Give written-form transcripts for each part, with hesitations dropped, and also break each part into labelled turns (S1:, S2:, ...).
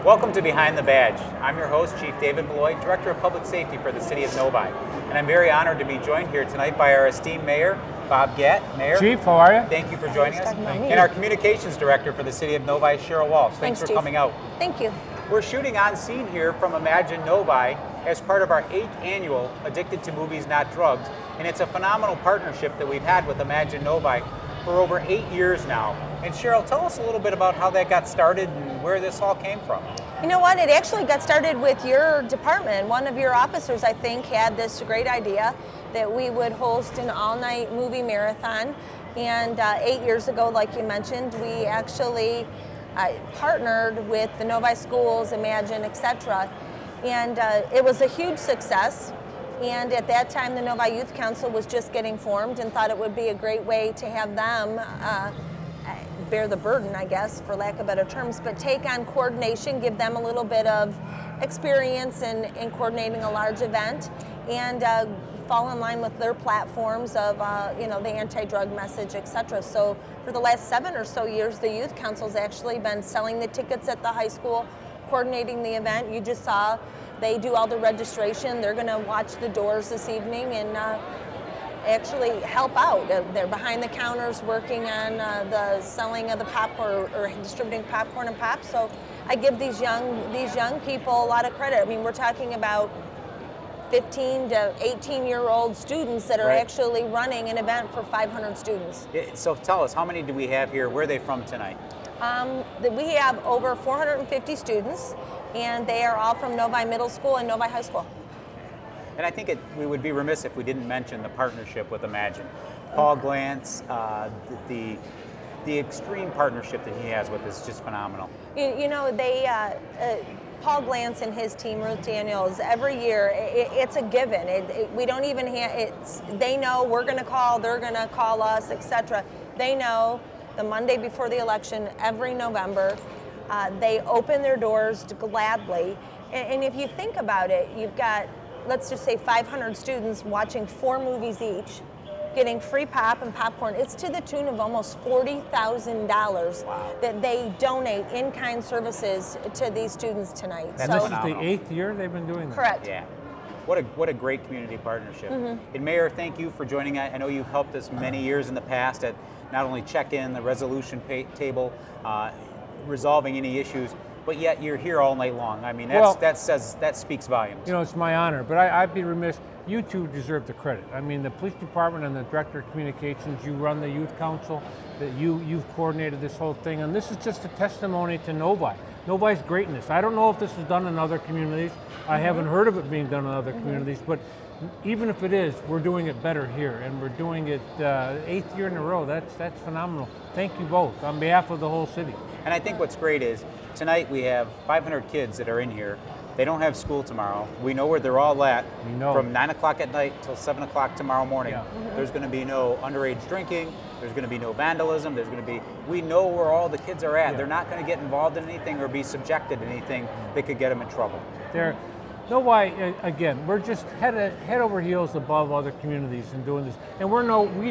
S1: Welcome to Behind the Badge. I'm your host, Chief David Molloy, Director of Public Safety for the City of Novi. And I'm very honored to be joined here tonight by our esteemed Mayor, Bob Gatt. Mayor.
S2: Chief, how are you?
S1: Thank you for joining us. And our Communications Director for the City of Novi, Cheryl Walsh. Thanks for coming out.
S3: Thank you.
S1: We're shooting on scene here from Emagine Novi as part of our 8th annual Addicted to Movies, Not Drugs. And it's a phenomenal partnership that we've had with Emagine Novi for over 8 years now. And Cheryl, tell us a little bit about how that got started and where this all came from.
S3: You know what, it actually got started with your department. One of your officers, I think, had this great idea that we would host an all-night movie marathon. And 8 years ago, like you mentioned, we actually partnered with the Novi schools, Emagine, etc. And it was a huge success. And at that time, the Novi Youth Council was just getting formed and thought it would be a great way to have them bear the burden, I guess, for lack of better terms, but take on coordination, give them a little bit of experience in coordinating a large event, and fall in line with their platforms of, the anti-drug message, etc. So for the last 7 or so years, the Youth Council's actually been selling the tickets at the high school, coordinating the event. You just saw they do all the registration. They're going to watch the doors this evening and actually help out. They're behind the counters working on the selling of the popcorn or distributing popcorn and pop. So I give these young people a lot of credit. I mean, we're talking about 15 to 18-year-old students that are actually running an event for 500 students.
S1: So tell us, how many do we have here? Where are they from tonight?
S3: We have over 450 students, and they are all from Novi Middle School and Novi High School.
S1: And I think we would be remiss if we didn't mention the partnership with Emagine. Paul Glantz, the extreme partnership that he has with us is just phenomenal. Paul
S3: Glantz and his team, Ruth Daniels, every year it's a given. We don't even they know we're going to call, they're going to call us, etc. They know the Monday before the election, every November, they open their doors gladly. And if you think about it, you've got, let's just say 500 students watching 4 movies each, getting free pop and popcorn. It's to the tune of almost $40,000 that they donate in-kind services to these students tonight.
S2: And this is the 8th year they've been doing that?
S3: Correct.
S1: Yeah. What a great community partnership. And Mayor, thank you for joining. I know you've helped us many years in the past at not only check-in, the resolution table, resolving any issues, but yet you're here all night long. I mean, that speaks volumes.
S2: You know, it's my honor, but I'd be remiss. You two deserve the credit. I mean, the police department and the director of communications, you run the youth council, that you've coordinated this whole thing, and this is just a testimony to Novi. Novi's greatness. I don't know if this is done in other communities. I haven't heard of it being done in other communities, but even if it is, we're doing it better here, and we're doing it 8th year in a row. That's phenomenal. Thank you both on behalf of the whole city.
S1: And I think what's great is tonight we have 500 kids that are in here. They don't have school tomorrow. We know where they're all at. From 9 o'clock at night till 7 o'clock tomorrow morning. There's going to be no underage drinking. There's going to be no vandalism. We know where all the kids are at. They're not going to get involved in anything or be subjected to anything that could get them in trouble.
S2: Novi, again, we're just head over heels above other communities in doing this. And we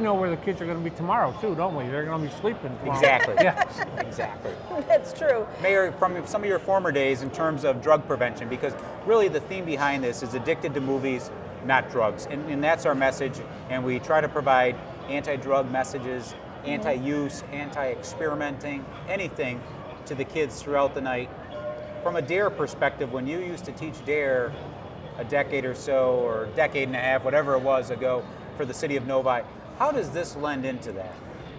S2: know where the kids are going to be tomorrow, too, don't we? They're going to be sleeping tomorrow.
S1: Exactly.
S2: Yeah.
S1: Exactly.
S3: That's true.
S1: Mayor, from some of your former days in terms of drug prevention, because really the theme behind this is addicted to movies, not drugs. And that's our message. And we try to provide anti-drug messages, anti-use, anti-experimenting, anything to the kids throughout the night. From a DARE perspective, when you used to teach DARE a decade or so, or a decade and a half, whatever it was ago, for the city of Novi, how does this lend into that?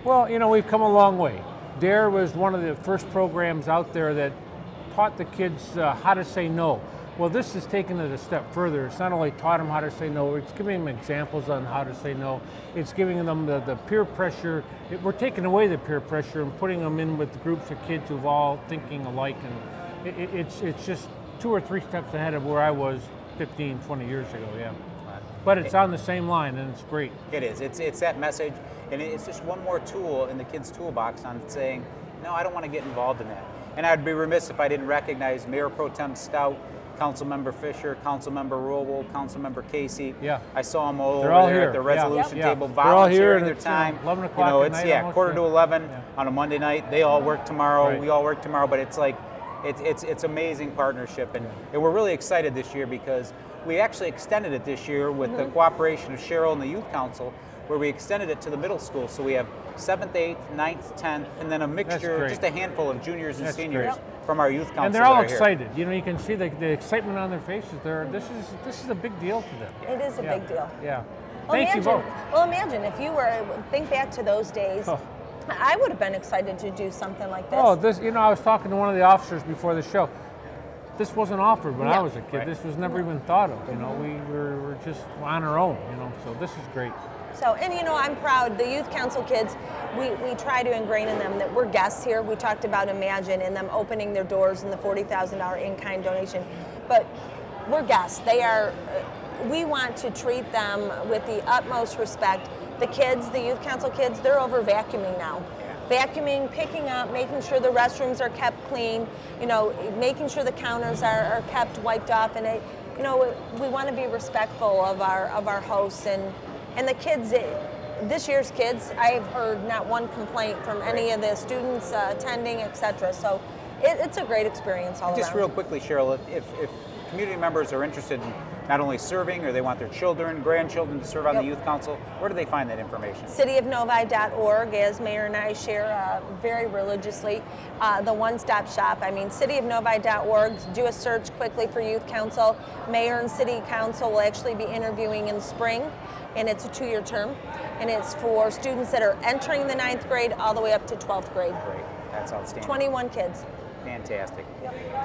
S2: Well, you know, we've come a long way. DARE was one of the first programs out there that taught the kids how to say no. Well, this has taken it a step further. It's not only taught them how to say no, it's giving them examples on how to say no. It's giving them the peer pressure. We're taking away the peer pressure and putting them in with groups of kids who've all thinking alike. And it's just 2 or 3 steps ahead of where I was 15, 20 years ago, But it's on the same line, and it's great.
S1: It is. It's that message, and it's just one more tool in the kids' toolbox on saying, no, I don't want to get involved in that. And I'd be remiss if I didn't recognize Mayor Pro Tem Stout, Councilmember Fisher, Councilmember Rowell, Councilmember Casey. I saw them all over there at the resolution table, volunteering their time.
S2: 11 o'clock at night.
S1: It's quarter to 11 on a Monday night. They all work tomorrow. We all work tomorrow, but it's like It's amazing partnership, and we're really excited this year because we actually extended it this year with the cooperation of Cheryl and the Youth Council, where we extended it to the middle school. So we have 7th, 8th, 9th, 10th, and then a mixture, just a handful of juniors and seniors from our Youth Council.
S2: And they're all excited. You know, you can see the excitement on their faces. This is a big deal to them.
S3: It is a big deal.
S2: Yeah.
S3: Well,
S2: Thank you both.
S3: Well, imagine if you were, think back to those days. Oh. I would have been excited to do something like this.
S2: Oh, you know, I was talking to one of the officers before the show. This wasn't offered when I was a kid. This was never even thought of. You know, we were just on our own. You know, so this is great.
S3: So, and you know, I'm proud. The Youth Council kids, we try to ingrain in them that we're guests here. We talked about Emagine and them opening their doors and the $40,000 in-kind donation, but we're guests. They are. We want to treat them with the utmost respect. The kids, the Youth Council kids, they're over vacuuming now. Vacuuming, picking up, making sure the restrooms are kept clean, you know, making sure the counters are kept wiped off, and you know, we want to be respectful of our hosts and the kids. This year's kids, I've heard not one complaint from any of the students attending, etc. So it's a great experience all around.
S1: Just real quickly, Cheryl, if community members are interested in not only serving, or they want their children, grandchildren to serve on the Youth Council, where do they find that information?
S3: cityofnovi.org, as Mayor and I share very religiously, the one-stop shop. I mean, cityofnovi.org, do a search quickly for Youth Council. Mayor and City Council will actually be interviewing in the spring, and it's a 2-year term, and it's for students that are entering the 9th grade all the way up to 12th grade.
S1: Great, that's outstanding.
S3: 21 kids.
S1: Fantastic.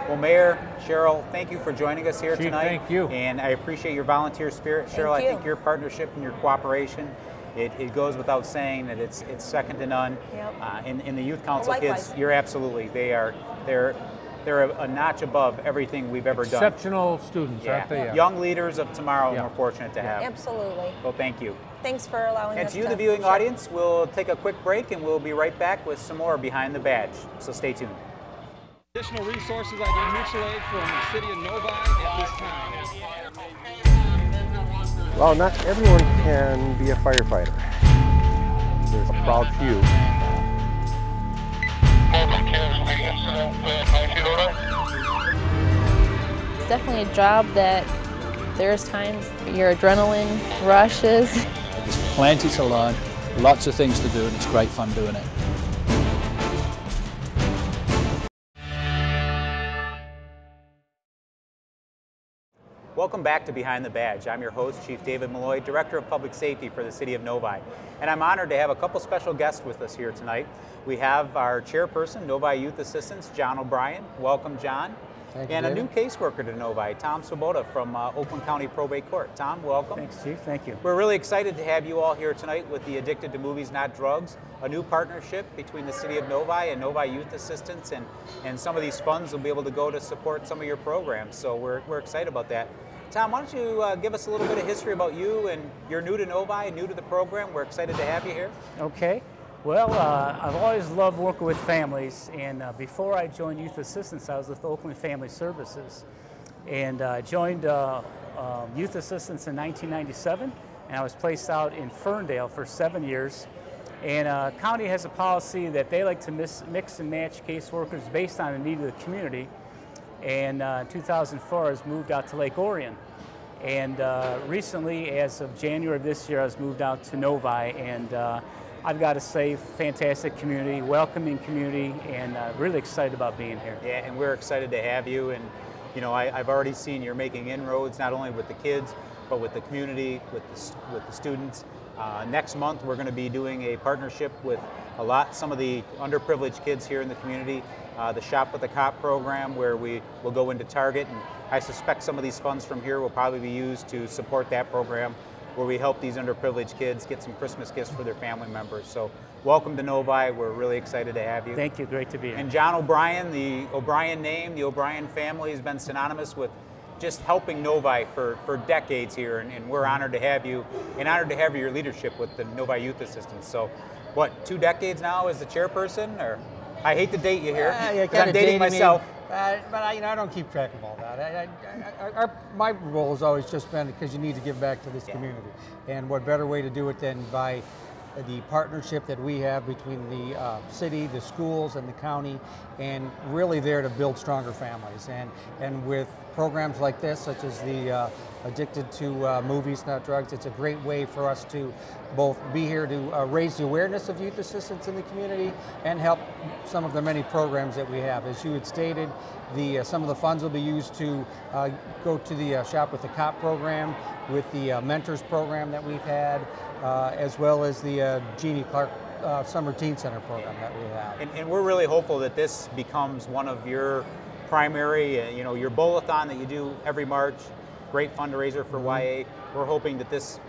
S1: Well, Mayor, Cheryl, thank you for joining us here tonight.
S2: Thank you.
S1: And I appreciate your volunteer spirit. Cheryl, I think your partnership and your cooperation, it goes without saying that it's second to none. In the Youth Council kids, you're absolutely, they're a notch above everything we've ever done.
S2: Exceptional students, aren't they?
S1: Young leaders of tomorrow, and we're fortunate to have.
S3: Absolutely.
S1: Well, thank you.
S3: Thanks for allowing us to.
S1: And to you, the viewing audience, we'll take a quick break and we'll be right back with some more Behind the Badge. So stay tuned.
S4: Additional resources I get mutual aid from the city of Novi at this time.
S5: Well, not everyone can be a firefighter. There's a proud few.
S6: It's definitely a job that there's times your adrenaline rushes.
S7: There's plenty to learn, lots of things to do, and it's great fun doing it.
S1: Welcome back to Behind the Badge. I'm your host, Chief David Molloy, Director of Public Safety for the City of Novi. And I'm honored to have a couple special guests with us here tonight. We have our chairperson, Novi Youth Assistance, John O'Brien. Welcome, John.
S8: Thank you,
S1: and
S8: David.
S1: A new caseworker to Novi, Tom Swieboda from Oakland County Probate Court. Tom, welcome.
S8: Thanks, Chief. Thank you.
S1: We're really excited to have you all here tonight with the Addicted to Movies, Not Drugs, a new partnership between the City of Novi and Novi Youth Assistance, and some of these funds will be able to go to support some of your programs. So we're excited about that. Tom, why don't you give us a little bit of history about you, and you're new to Novi, new to the program. We're excited to have you here.
S8: Okay. Well, I've always loved working with families, and before I joined Youth Assistance, I was with Oakland Family Services, and I joined Youth Assistance in 1997, and I was placed out in Ferndale for 7 years. And county has a policy that they like to mix and match caseworkers based on the need of the community. And 2004, I was moved out to Lake Orion. And recently, as of January of this year, I was moved out to Novi, and I've got to say, fantastic community, welcoming community, and really excited about being here.
S1: Yeah, and we're excited to have you. And you know, I've already seen you're making inroads not only with the kids, but with the community, with the students. Next month, we're going to be doing a partnership with some of the underprivileged kids here in the community. The Shop with a Cop program, where we will go into Target, and I suspect some of these funds from here will probably be used to support that program, where we help these underprivileged kids get some Christmas gifts for their family members. So welcome to Novi. We're really excited to have you.
S8: Thank you. Great to be here.
S1: And John O'Brien, the O'Brien name, the O'Brien family has been synonymous with just helping Novi for decades here, and we're honored to have you, and honored to have your leadership with the Novi Youth Assistance. So what, 2 decades now as the chairperson? Or I hate to date you here, because I'm dating myself.
S9: But I don't keep track of all that. My role has always just been because you need to give back to this community. And what better way to do it than by the partnership that we have between the city, the schools, and the county, and really there to build stronger families. And with programs like this, such as the Addicted to Movies, Not Drugs, it's a great way for us to both be here to raise the awareness of youth assistance in the community and help some of the many programs that we have. As you had stated, some of the funds will be used to go to the Shop with the Cop program, with the Mentors program that we've had, as well as the Jeannie Clark Summer Teen Center program that we have.
S1: And we're really hopeful that this becomes one of your primary, your bowl-a-thon that you do every March, great fundraiser for YA. We're hoping that this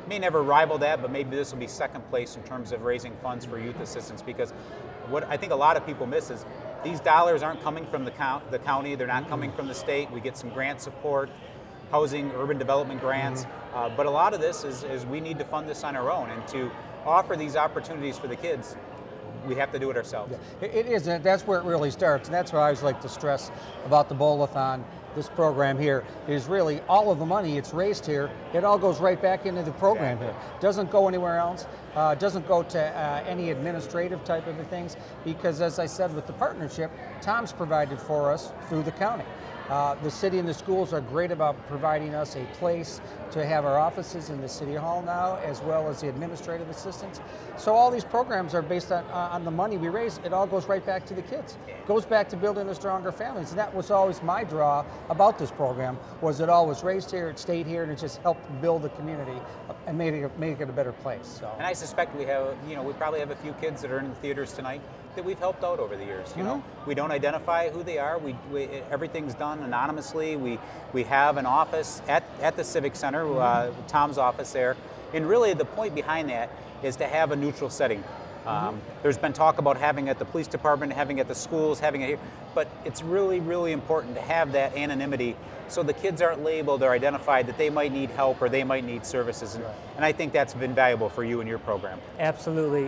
S1: may never rival that, but maybe this will be second place in terms of raising funds for youth assistance, because what I think a lot of people miss is these dollars aren't coming from the county, they're not coming from the state. We get some grant support, housing, urban development grants, but a lot of this is we need to fund this on our own, and to offer these opportunities for the kids, we have to do it ourselves.
S9: Yeah, it is, and that's where it really starts, and that's what I always like to stress about the bowl-a-thon. This program here is really all of the money it's raised here, it all goes right back into the program here. Doesn't go anywhere else, doesn't go to any administrative type of things, because as I said with the partnership, Tom's provided for us through the county. The city and the schools are great about providing us a place to have our offices in the City Hall now, as well as the administrative assistants. So all these programs are based on the money we raise. It all goes right back to the kids. Goes back to building the stronger families. And that was always my draw about this program, was it all was raised here, it stayed here, and it just helped build the community and make it a better place. So.
S1: And I suspect we have, we probably have a few kids that are in the theaters tonight that we've helped out over the years. You know, we don't identify who they are. Everything's done anonymously. We have an office at the Civic Center, Tom's office there, and really the point behind that is to have a neutral setting. There's been talk about having it at the police department, having it at the schools, having it here, but it's really, really important to have that anonymity so the kids aren't labeled or identified that they might need help or they might need services. And I think that's been valuable for you and your program.
S8: Absolutely.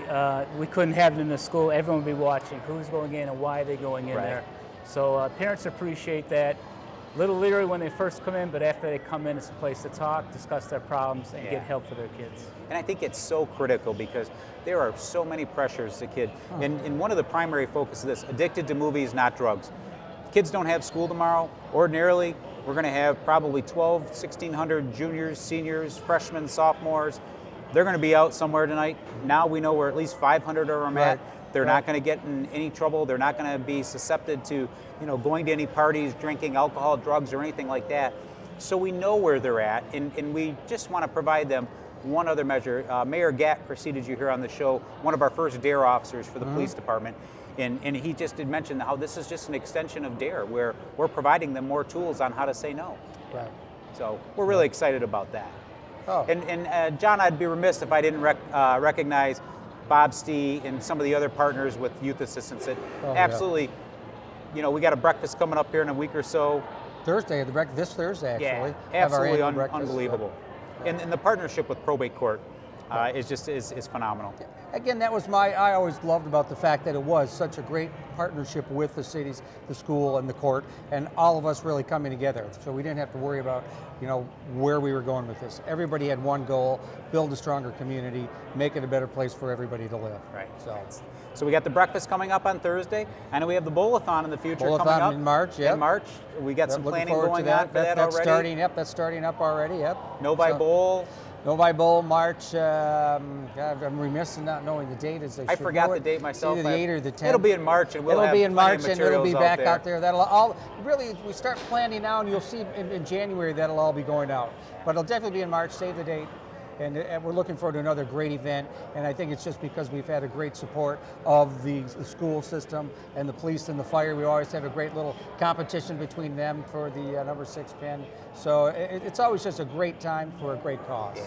S8: We couldn't have it in the school. Everyone would be watching who's going in and why they're going in there. So parents appreciate that. A little leery when they first come in, but after they come in, it's a place to talk, discuss their problems, and get help for their kids.
S1: And I think it's so critical because there are so many pressures to kids. And one of the primary focus of this, Addicted to Movies, Not Drugs. Kids don't have school tomorrow. Ordinarily, we're going to have probably 1,600 juniors, seniors, freshmen, sophomores. They're going to be out somewhere tonight. Now we know where at least 500 of them at. They're not going to get in any trouble. They're not going to be susceptible to, going to any parties, drinking alcohol, drugs, or anything like that. So we know where they're at, and we just want to provide them one other measure. Mayor Gatt preceded you here on the show, one of our first DARE officers for the police department, and he just did mention how this is just an extension of DARE, where we're providing them more tools on how to say no. So we're really excited about that. And John, I'd be remiss if I didn't recognize Bob Stee and some of the other partners with Youth Assistance that absolutely, we got a breakfast coming up here in a week or so.
S9: Thursday, this Thursday actually.
S1: Yeah, absolutely unbelievable. And the partnership with Probate Court is phenomenal.
S9: Again, that was I always loved about the fact that it was such a great partnership with the cities, the school, and the court, and all of us really coming together. So we didn't have to worry about, where we were going with this. Everybody had one goal: build a stronger community, make it a better place for everybody to live.
S1: So we got the breakfast coming up on Thursday. I know we have the bowl-a-thon in the future coming up.
S9: In March,
S1: In March. We got some planning going on for that already.
S9: That's starting up already,
S1: Novi Bowl.
S9: Novi Bowl, March. God, I'm remiss in not knowing the date.
S1: I forgot the date myself.
S9: It's either the 8th or the 10th.
S1: It'll be in March, and
S9: it'll be back out there. That'll all really. We start planning now, and you'll see in January that'll all be going out. But it'll definitely be in March. Save the date. And we're looking forward to another great event, and I think it's just because we've had a great support of the school system and the police and the fire. We always have a great little competition between them for the number 6 pin. So it's always just a great time for a great cause.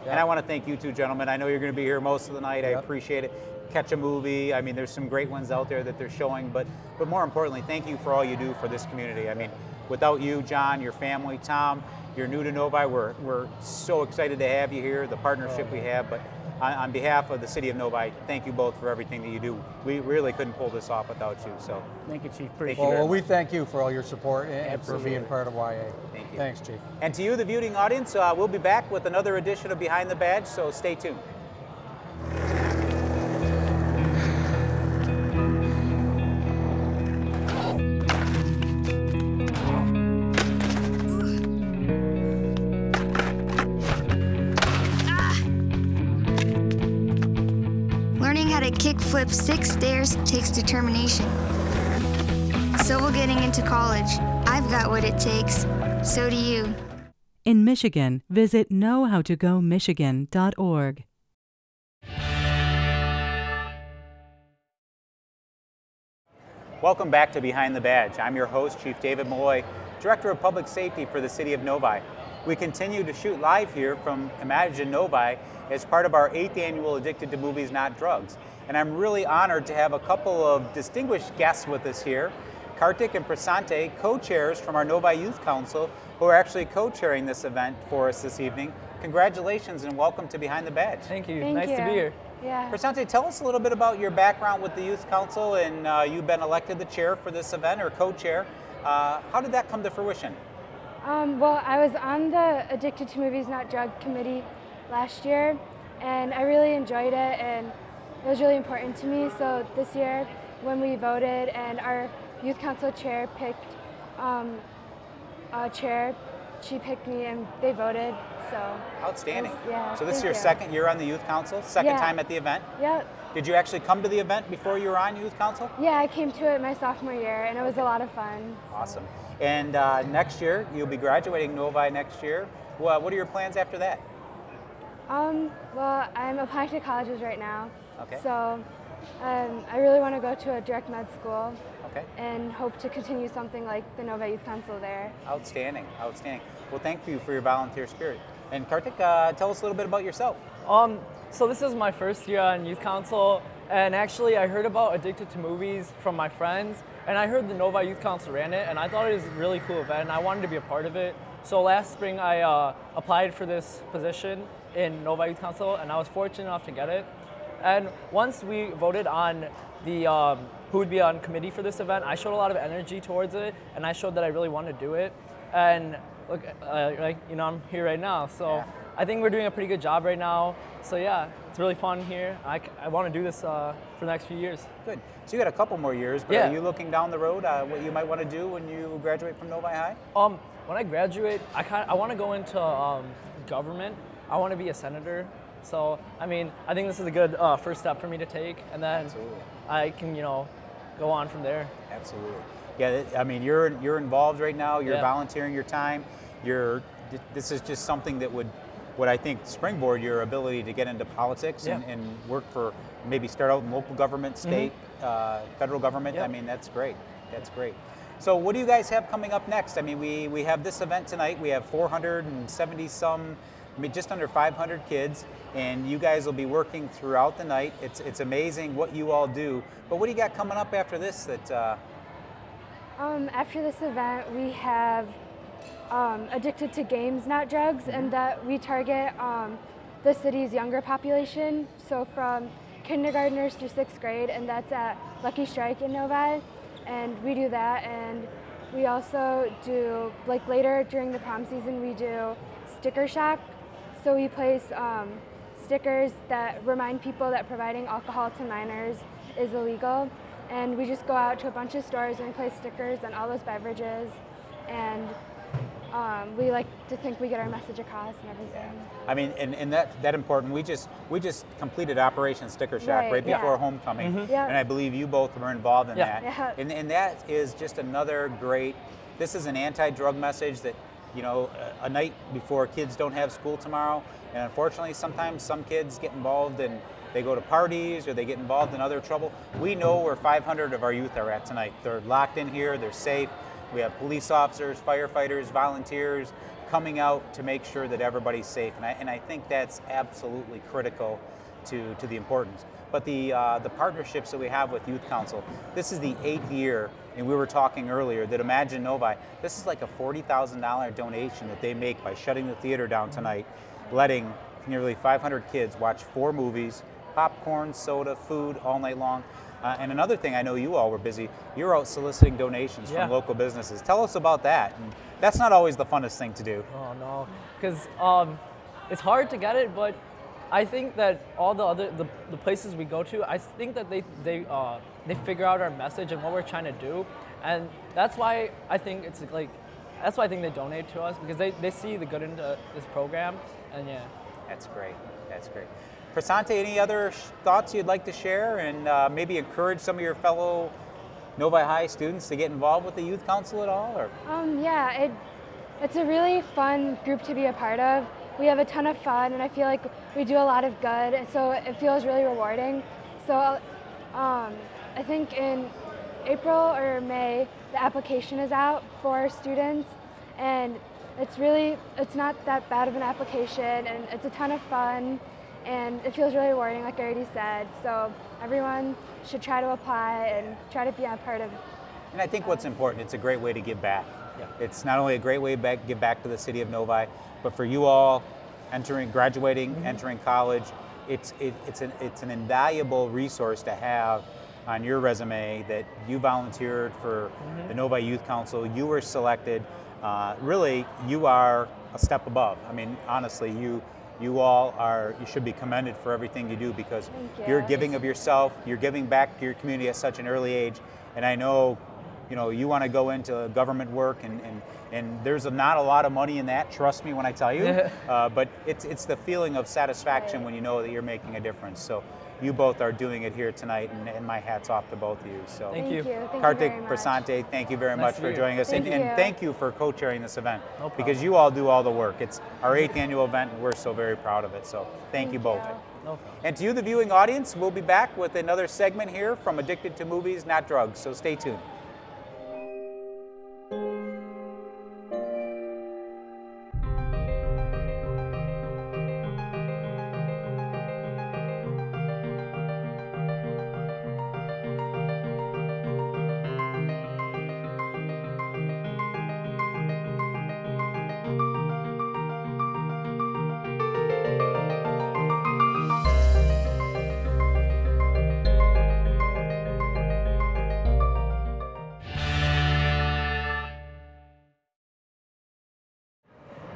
S1: And I want to thank you two gentlemen. I know you're going to be here most of the night. I appreciate it. Catch a movie. I mean, there's some great ones out there that they're showing, but more importantly, thank you for all you do for this community. I mean, without you, John, your family, Tom, you're new to Novi. We're so excited to have you here, the partnership we have. But on behalf of the city of Novi, thank you both for everything that you do. We really couldn't pull this off without you. So
S8: thank you, Chief.
S9: Well, we thank you for all your support and for being part of YA.
S1: Thank you.
S9: Thanks, Chief.
S1: And to you, the viewing audience, we'll be back with another edition of Behind the Badge, so stay tuned.
S10: to kickflip 6 stairs takes determination. So will getting into college. I've got what it takes. So do you.
S11: In Michigan, visit knowhowtogomichigan.org.
S1: Welcome back to Behind the Badge. I'm your host, Chief David Molloy, Director of Public Safety for the City of Novi. We continue to shoot live here from Emagine Novi as part of our 8th annual Addicted to Movies, Not Drugs. And I'm really honored to have a couple of distinguished guests with us here. Kartik and Prasante, co-chairs from our Novi Youth Council, who are actually co-chairing this event for us this evening. Congratulations and welcome to Behind the Badge.
S12: Thank you. Nice to be here.
S3: Yeah.
S1: Prasante, tell us a little bit about your background with the Youth Council, and you've been elected the chair for this event, or co-chair. How did that come to fruition?
S13: Well, I was on the Addicted to Movies Not Drug committee last year, and I really enjoyed it, and it was really important to me. So this year, when we voted and our Youth Council chair picked a chair, she picked me and they voted, so.
S1: Outstanding.
S13: Yeah,
S1: so this is your second year on the Youth Council, second time at the event?
S13: Yep.
S1: Did you actually come to the event before you were on Youth Council?
S13: Yeah, I came to it my sophomore year and it was a lot of fun.
S1: Awesome. And next year, you'll be graduating Novi next year. Well, what are your plans after that?
S13: Well, I'm applying to colleges right now.
S1: Okay.
S13: So I really want to go to a direct med school.
S1: Okay.
S13: And hope to continue something like the Novi Youth Council there.
S1: Outstanding, outstanding. Well, thank you for your volunteer spirit. And Kartik, tell us a little bit about yourself.
S12: So this is my first year on Youth Council, and actually I heard about Addicted to Movies from my friends, and I heard the Novi Youth Council ran it, and I thought it was a really cool event, and I wanted to be a part of it. So last spring I applied for this position in Novi Youth Council, and I was fortunate enough to get it. And once we voted on the who would be on committee for this event, I showed a lot of energy towards it, and I showed that I really wanted to do it. And look, I'm here right now, so yeah. I think we're doing a pretty good job right now. So yeah, it's really fun here. I want to do this for the next few years.
S1: Good. So you got a couple more years, but
S12: yeah.
S1: Are you looking down the road what you might want to do when you graduate from Novi High?
S12: When I graduate, I want to go into government. I want to be a senator. So, I mean, I think this is a good first step for me to take, and then Absolutely. I can, go on from there.
S1: Absolutely. Yeah, I mean, you're involved right now. You're
S12: yeah.
S1: volunteering your time. This is just something that would I think springboard your ability to get into politics
S12: yeah.
S1: and work for, maybe start out in local government, state, federal government.
S12: Yep.
S1: I mean, that's great. That's great. So what do you guys have coming up next? I mean, we have this event tonight. We have 470 some, just under 500 kids, and you guys will be working throughout the night. It's amazing what you all do. But what do you got coming up after this?
S13: After this event, we have Addicted to Games, Not Drugs, and that we target the city's younger population, so from kindergartners through 6th grade, and that's at Lucky Strike in Novi. And we do that, and we also do, like later during the prom season, we do Sticker Shock. So we place stickers that remind people that providing alcohol to minors is illegal. And we just go out to a bunch of stores and we place stickers on all those beverages. And we like to think we get our message across and everything.
S1: Yeah. I mean, and that important. We just completed Operation Sticker Shock right before homecoming,
S13: Yep.
S1: and I believe you both were involved in that.
S13: Yeah.
S1: And that is just another great. This is an anti-drug message that, a night before kids don't have school tomorrow, and unfortunately, sometimes some kids get involved and they go to parties or they get involved in other trouble. We know where 500 of our youth are at tonight. They're locked in here. They're safe. We have police officers, firefighters, volunteers coming out to make sure that everybody's safe, and I think that's absolutely critical to the importance. But the partnerships that we have with Youth Council, this is the 8th year, and we were talking earlier that Emagine Novi, this is like a $40,000 donation that they make by shutting the theater down tonight, letting nearly 500 kids watch 4 movies, popcorn, soda, food all night long. And another thing, I know you all were busy, you're out soliciting donations from local businesses. Tell us about that. And that's not always the funnest thing to do.
S12: Oh no, because it's hard to get it, but I think that all the places we go to, I think that they figure out our message and what we're trying to do, and that's why I think that's why I think they donate to us, because they see the good into this program, and yeah.
S1: That's great. That's great. Prasante, any other thoughts you'd like to share and maybe encourage some of your fellow Novi High students to get involved with the Youth Council at all? Or?
S13: Yeah, it's a really fun group to be a part of. We have a ton of fun, and I feel like we do a lot of good, and so it feels really rewarding. So I think in April or May, the application is out for students, and it's not that bad of an application, and it's a ton of fun, and it feels really rewarding, like I already said. So everyone should try to apply and try to be a part of it.
S1: And I think what's important, it's a great way to give back. Yeah. It's not only a great way to give back to the city of Novi, but for you all graduating, entering college, it's an invaluable resource to have on your resume that you volunteered for the Novi Youth Council. You were selected. Really, you are a step above. I mean, honestly, you should be commended for everything you do, because you're giving of yourself, you're giving back to your community at such an early age. And I know, you want to go into government work, and there's not a lot of money in that, trust me when I tell you, but it's the feeling of satisfaction when you know that you're making a difference. So you both are doing it here tonight, and my hat's off to both of you. So
S12: thank you.
S1: Kartik, Prasante, thank you very much for joining us, and thank you for co-chairing this event, because you all do all the work. It's our 8th annual event, and we're so very proud of it. So thank you both.
S12: No problem.
S1: And to you, the viewing audience, we'll be back with another segment here from Addicted to Movies, Not Drugs. So stay tuned.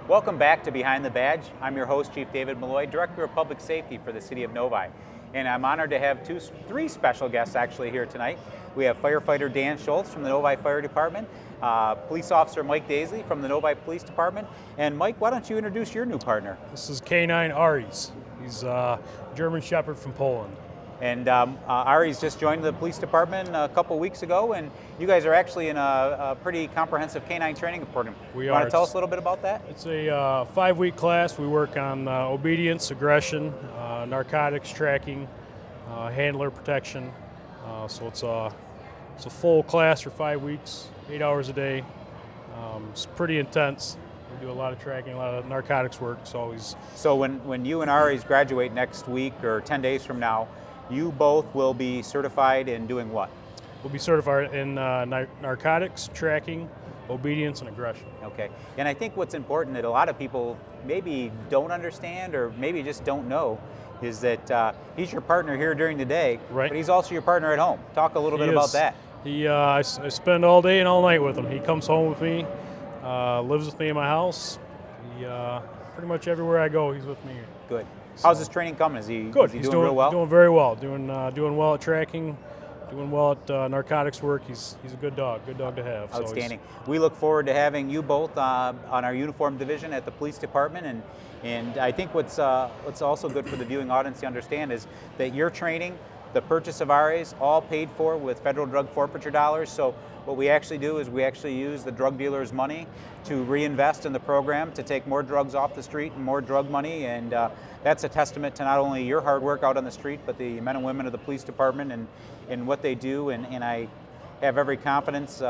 S1: Welcome back to Behind the Badge. I'm your host, Chief David Molloy, Director of Public Safety for the City of Novi. And I'm honored to have three special guests actually here tonight. We have firefighter Dan Schultz from the Novi Fire Department, Police Officer Mike Daisley from the Novi Police Department. And Mike, why don't you introduce your new partner?
S14: This is K9 Aries. He's a German Shepherd from Poland.
S1: And Ari's just joined the police department a couple weeks ago, and you guys are actually in a pretty comprehensive canine training program.
S14: We
S1: Want to tell us a little bit about that?
S14: It's a 5-week class. We work on obedience, aggression, narcotics tracking, handler protection. So it's a full class for 5 weeks, 8 hours a day. It's pretty intense. We do a lot of tracking, a lot of narcotics work.
S1: So when you and Ari's graduate next week or 10 days from now, you both will be certified in doing what?
S14: We'll be certified in narcotics, tracking, obedience, and aggression.
S1: Okay. And I think what's important that a lot of people maybe don't understand or maybe just don't know is that he's your partner here during the day, but he's also your partner at home. Talk a little bit about that.
S14: I spend all day and all night with him. He comes home with me, lives with me in my house. Pretty much everywhere I go, he's with me.
S1: Good. How's his training coming? Is he
S14: good?
S1: He's doing real well?
S14: Doing very well. Doing well at tracking, doing well at narcotics work. He's a good dog to have.
S1: Outstanding. So we look forward to having you both on our uniform division at the police department, and I think what's also good for the viewing audience to understand is that your training, the purchase of RAs, all paid for with federal drug forfeiture dollars. So what we actually do is we actually use the drug dealers' money to reinvest in the program to take more drugs off the street and more drug money, and that's a testament to not only your hard work out on the street, but the men and women of the police department and what they do, and I have every confidence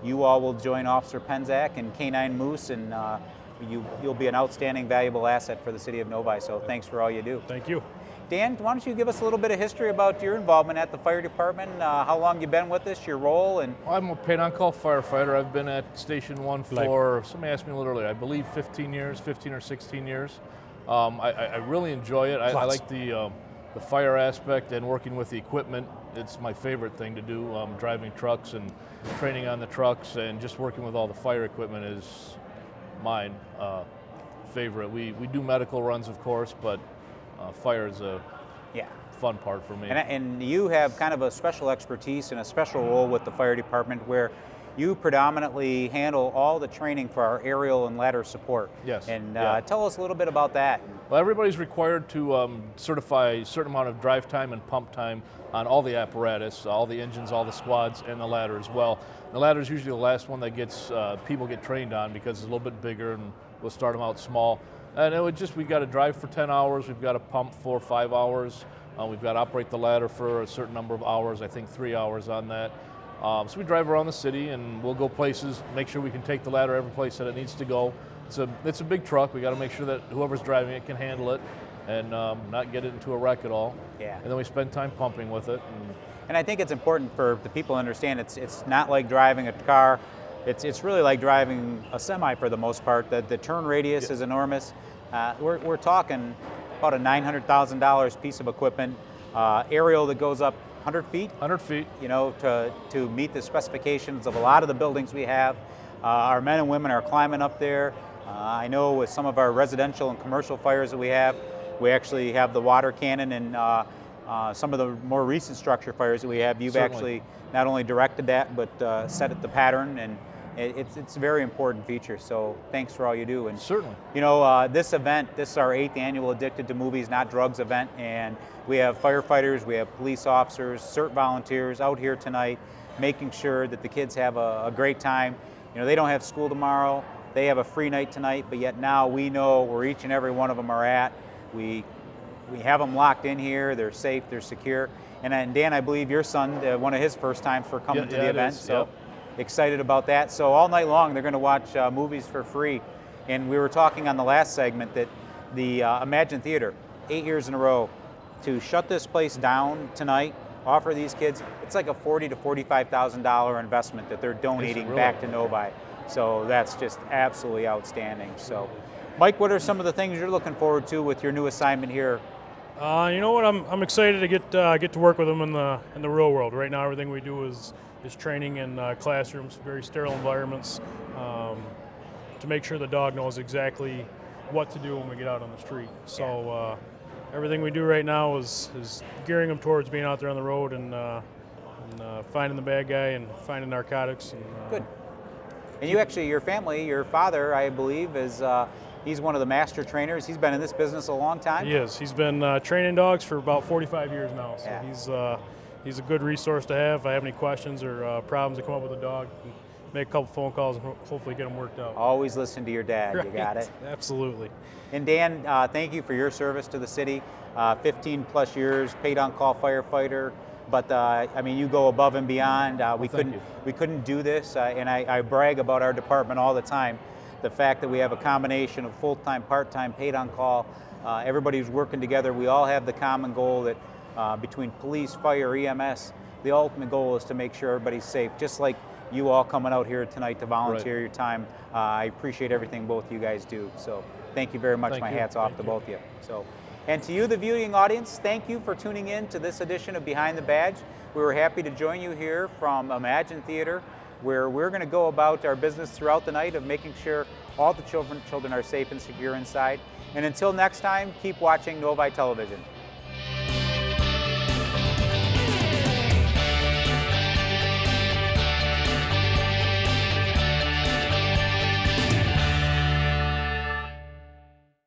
S1: you all will join Officer Penzak and K9 Moose, and you'll be an outstanding, valuable asset for the city of Novi, so thanks for all you do.
S14: Thank you.
S1: Dan, why don't you give us a little bit of history about your involvement at the fire department, how long you've been with us, your role, and...
S15: Well, I'm a paid-on-call firefighter. I've been at Station 1 for, somebody asked me a little earlier, I believe 15 or 16 years. I really enjoy it. I like the fire aspect and working with the equipment. It's my favorite thing to do, driving trucks and training on the trucks, and just working with all the fire equipment is mine favorite. We do medical runs, of course, but fire is a fun part for me.
S1: And you have kind of a special expertise and a special role with the fire department where you predominantly handle all the training for our aerial and ladder support.
S15: Yes.
S1: And tell us a little bit about that.
S15: Well, everybody's required to certify a certain amount of drive time and pump time on all the apparatus, all the engines, all the squads, and the ladder as well. The ladder is usually the last one that gets people get trained on because it's a little bit bigger, and we'll start them out small. And it would just, we've got to drive for 10 hours, we've got to pump for 5 hours, we've got to operate the ladder for a certain number of hours, I think 3 hours on that. So we drive around the city and we'll go places, make sure we can take the ladder every place that it needs to go. It's a big truck. We got to make sure that whoever's driving it can handle it and not get it into a wreck at all.
S1: Yeah.
S15: And then we spend time pumping with it.
S1: And I think it's important for the people to understand it's not like driving a car. It's really like driving a semi for the most part. The turn radius is enormous. We're talking about a $900,000 piece of equipment, aerial that goes up 100 feet.
S15: 100 feet.
S1: You know, to meet the specifications of a lot of the buildings we have. Our men and women are climbing up there. I know with some of our residential and commercial fires that we actually have the water cannon, and some of the more recent structure fires that we have, you've actually not only directed that, but set it the pattern, and it's a very important feature. So thanks for all you do. And
S15: certainly,
S1: you know, this event, this is our 8th annual Addicted to Movies Not Drugs event, and we have firefighters, we have police officers, CERT volunteers out here tonight, making sure that the kids have a great time. You know, they don't have school tomorrow, they have a free night tonight, but yet now we know where each and every one of them are at. We have them locked in here, they're safe, they're secure. And Dan, I believe your son, one of his first times for coming to the event, so excited about that. So all night long they're going to watch movies for free. And we were talking on the last segment that the Emagine Theater, 8 years in a row, to shut this place down tonight, offer these kids, it's like a $40,000 to $45,000 investment that they're donating back to Novi. So that's just absolutely outstanding. So, Mike, what are some of the things you're looking forward to with your new assignment here?
S14: You know what? I'm excited to get to work with them in the real world. Right now, everything we do is training in classrooms, very sterile environments, to make sure the dog knows exactly what to do when we get out on the street. So everything we do right now is gearing them towards being out there on the road and finding the bad guy and finding narcotics. And,
S1: Good. And you actually, your family, your father, I believe, is he's one of the master trainers. He's been in this business a long time.
S14: He is. He's been training dogs for about 45 years now. So he's a good resource to have. If I have any questions or problems that come up with a dog, make a couple phone calls and hopefully get them worked out.
S1: Always listen to your dad.
S14: Right.
S1: You got it.
S14: Absolutely.
S1: And Dan, thank you for your service to the city. 15 plus years, paid on call firefighter. But I mean, you go above and beyond. We couldn't do this, and I brag about our department all the time. The fact that we have a combination of full-time, part-time, paid on call. Everybody's working together. We all have the common goal that between police, fire, EMS, the ultimate goal is to make sure everybody's safe. Just like you all coming out here tonight to volunteer your time. I appreciate everything both you guys do. So thank you very much. My hat's off to both of you. So. And to you, the viewing audience, thank you for tuning in to this edition of Behind the Badge. We were happy to join you here from Emagine Theater, where we're going to go about our business throughout the night of making sure all the children are safe and secure inside. And until next time, keep watching Novi Television.